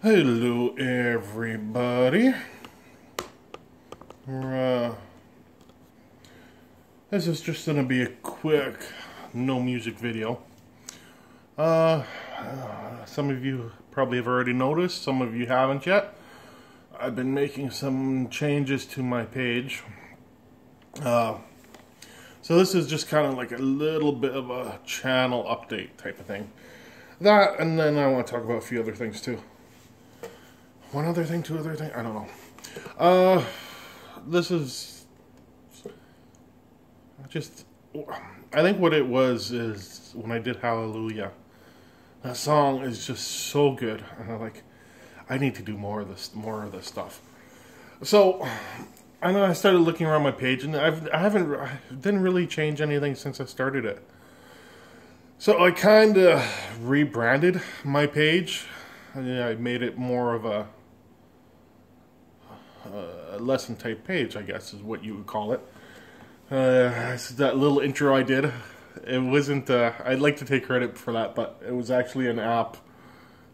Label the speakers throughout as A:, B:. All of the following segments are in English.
A: Hello everybody. This is just going to be a quick no music video. Some of you probably have already noticed, some of you haven't yet. I've been making some changes to my page. So this is just kind of like a little bit of a channel update type of thing. That, and then I want to talk about a few other things too. One other thing, two other things, I don't know. This is just, I think what it was is when I did Hallelujah. That song is just so good, and I need to do more of this stuff. So, and then I started looking around my page, and I didn't really change anything since I started it. So I kind of rebranded my page. I made it more of a lesson type page, I guess is what you would call it. That little intro I did, it wasn't, I'd like to take credit for that, but it was actually an app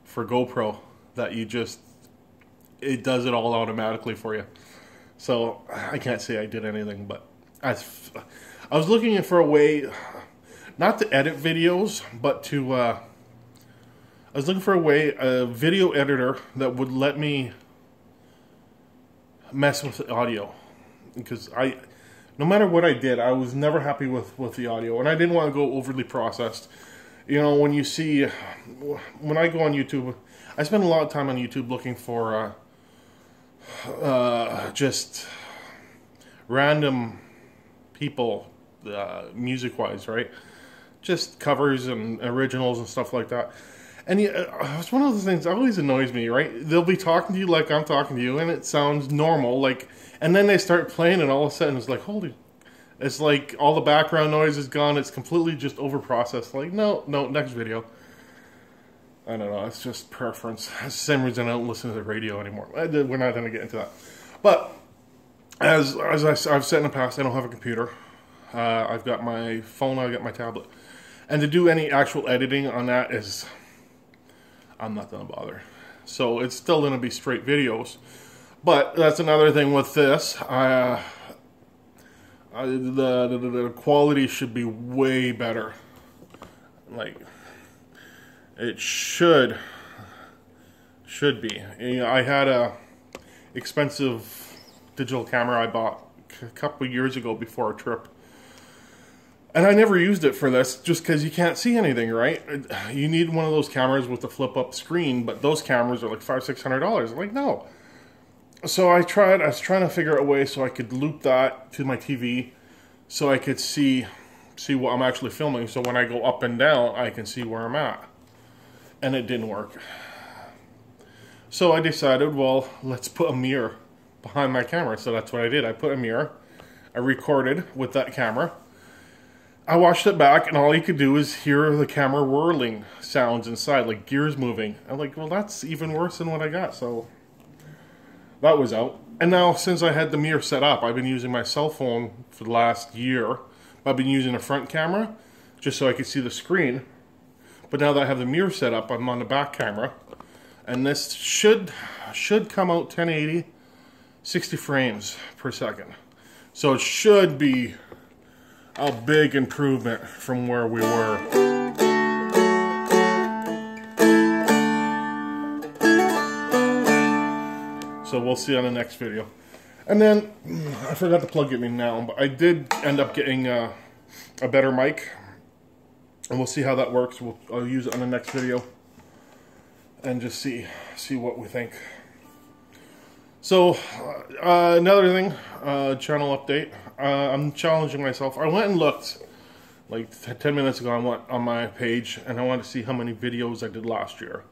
A: for GoPro that it does it all automatically for you. So I can't say I did anything, but I was looking for a way, not to edit videos, but to, I was looking for a video editor that would let me mess with the audio, because no matter what I did, I was never happy with the audio, and I didn't want to go overly processed. You know, when I go on YouTube, I spend a lot of time on YouTube looking for just random people, music-wise, right? Just covers and originals and stuff like that. And it's one of those things that always annoys me, right? They'll be talking to you like I'm talking to you, and it sounds normal, and then they start playing, and all of a sudden it's like, it's like all the background noise is gone, it's completely just over-processed. Like, no, next video. I don't know, it's just preference. It's the same reason I don't listen to the radio anymore. We're not going to get into that. But, as I've said in the past, I don't have a computer. I've got my phone, I've got my tablet. And to do any actual editing on that I'm not going to bother. So it's still going to be straight videos. But that's another thing with this. The quality should be way better. It should be. You know, I had a expensive digital camera I bought a couple of years ago before a trip. And I never used it for this, just because you can't see anything, right? You need one of those cameras with the flip-up screen, but those cameras are like $500–600. Like, no. So I was trying to figure out a way so I could loop that to my TV, so I could see what I'm actually filming. So when I go up and down, I can see where I'm at. And it didn't work. So I decided, well, let's put a mirror behind my camera. So that's what I did. I put a mirror. I recorded with that camera. I watched it back, and all you could do is hear the camera whirling sounds inside, like gears moving. I'm like, well, that's even worse than what I got. So that was out. And now, since I had the mirror set up, I've been using my cell phone for the last year. I've been using a front camera just so I could see the screen. But now that I have the mirror set up, I'm on the back camera. And this should come out 1080, 60 frames per second. So it should be a big improvement from where we were. So we'll see on the next video. And then, I forgot to plug it in now, but I did end up getting a better mic. And we'll see how that works. I'll use it on the next video. And just see what we think. So, another thing, channel update. I'm challenging myself. I went and looked, like 10 minutes ago, I went on my page, and I wanted to see how many videos I did last year.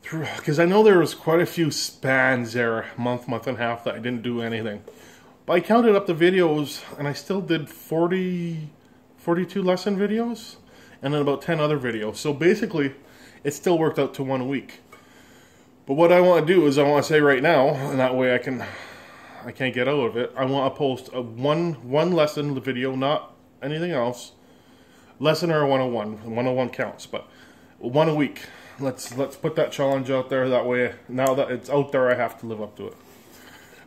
A: Because I know there was quite a few spans there, month and a half, that I didn't do anything. But I counted up the videos, and I still did 42 lesson videos, and then about 10 other videos. So basically, it still worked out to 1 a week. But what I want to do is I want to say right now, and that way I can't get out of it. I want to post a one lesson video, not anything else. Lesson or a 101. 101 counts, but 1 a week. let's put that challenge out there. That way, now that it's out there, I have to live up to it.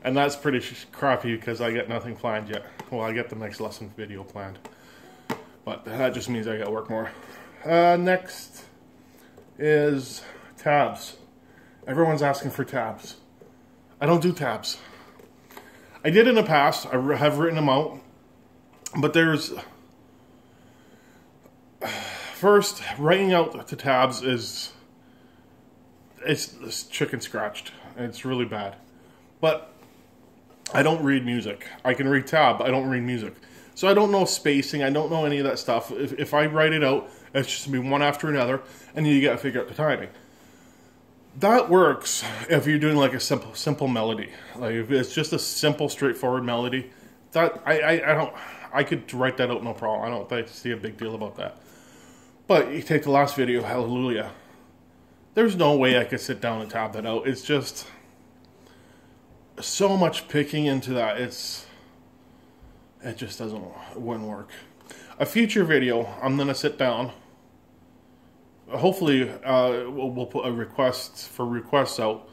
A: And that's pretty crappy because I got nothing planned yet. Well, I get the next lesson video planned, but that just means I got to work more. Next is tabs. Everyone's asking for tabs. I don't do tabs. I did in the past. I have written them out, but there's first writing out the tabs is it's chicken scratched. It's really bad, but I don't read music. I can read tab, I don't read music. So I don't know spacing, I don't know any of that stuff. If I write it out, it's just going to be one after another, and you got to figure out the timing. That works if you're doing like a simple melody. Like if it's just a simple, straightforward melody, that I could write that out no problem. I don't see a big deal about that. But you take the last video, Hallelujah. There's no way I could sit down and tab that out. It's just so much picking into that. It just wouldn't work. A future video, I'm gonna sit down. Hopefully, we'll put a requests out,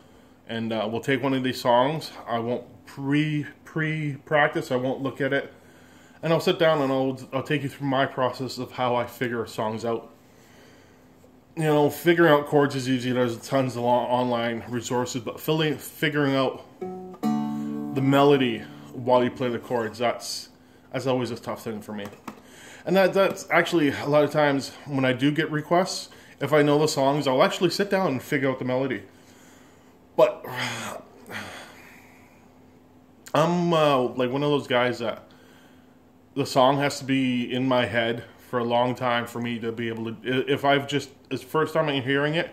A: and we'll take one of these songs. I won't pre-practice. I won't look at it, and I'll sit down and I'll take you through my process of how I figure songs out. You know, figuring out chords is easy. There's tons of online resources, but figuring out the melody while you play the chords, that's always a tough thing for me. And that's actually a lot of times when I do get requests, if I know the songs, I'll actually sit down and figure out the melody. But I'm like one of those guys that the song has to be in my head for a long time for me to be able to, if I've just, it's the first time I'm hearing it,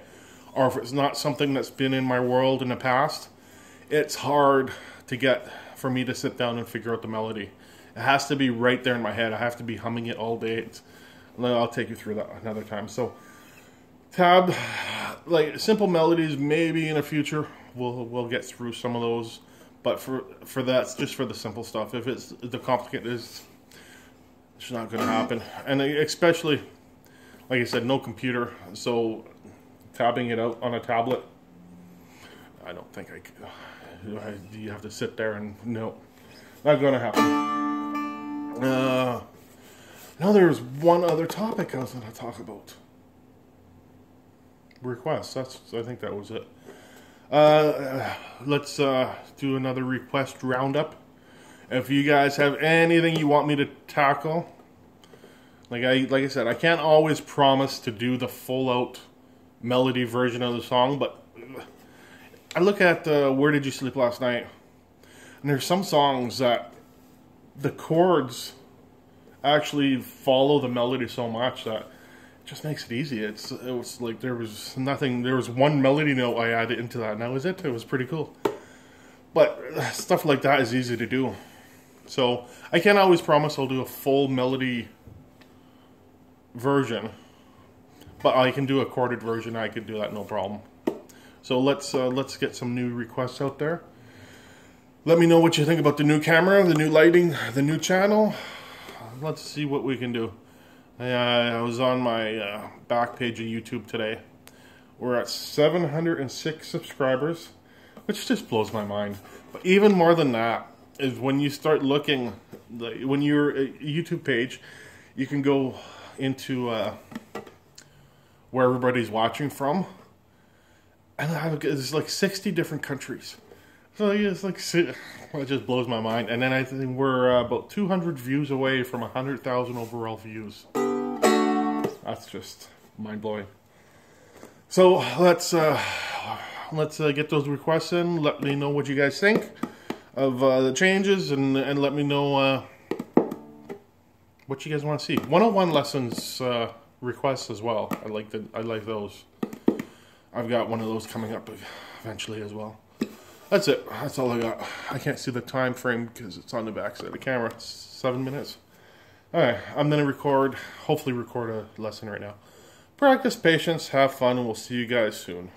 A: or if it's not something that's been in my world in the past, it's hard to get for me to sit down and figure out the melody. It has to be right there in my head. I have to be humming it all day. And then I'll take you through that another time. So tab, like simple melodies, maybe in the future we'll get through some of those. But for that, just for the simple stuff. If it's the complicated, it's not going to happen. And especially, like I said, no computer. So tabbing it out on a tablet, I don't think I could. You have to sit there and no, not going to happen. Now there's one other topic I was going to talk about. Requests. I think that was it. Let's do another request roundup. If you guys have anything you want me to tackle, like I said, I can't always promise to do the full out melody version of the song, but I look at Where Did You Sleep Last Night, and there's some songs that the chords actually follow the melody so much that it just makes it easy. It was like there was one melody note I added into that, and that was it. It was pretty cool. But stuff like that is easy to do. So I can't always promise I'll do a full melody version, but I can do a chorded version. I could do that no problem. So let's get some new requests out there. Let me know what you think about the new camera, the new lighting, the new channel. Let's see what we can do. I was on my back page of YouTube today. We're at 706 subscribers, which just blows my mind. But even more than that is when you start looking, when your YouTube page, you can go into where everybody's watching from, and there's like 60 different countries. So yeah, it's like, it just blows my mind. And then I think we're about 200 views away from 100,000 overall views. That's just mind-blowing. So let's get those requests in. Let me know what you guys think of the changes, and let me know what you guys want to see. 101 lessons requests as well. I like those. I've got one of those coming up eventually as well. That's it. That's all I got. I can't see the time frame because it's on the back side of the camera. It's 7 minutes. Alright, I'm going to hopefully record a lesson right now. Practice, patience, have fun, and we'll see you guys soon.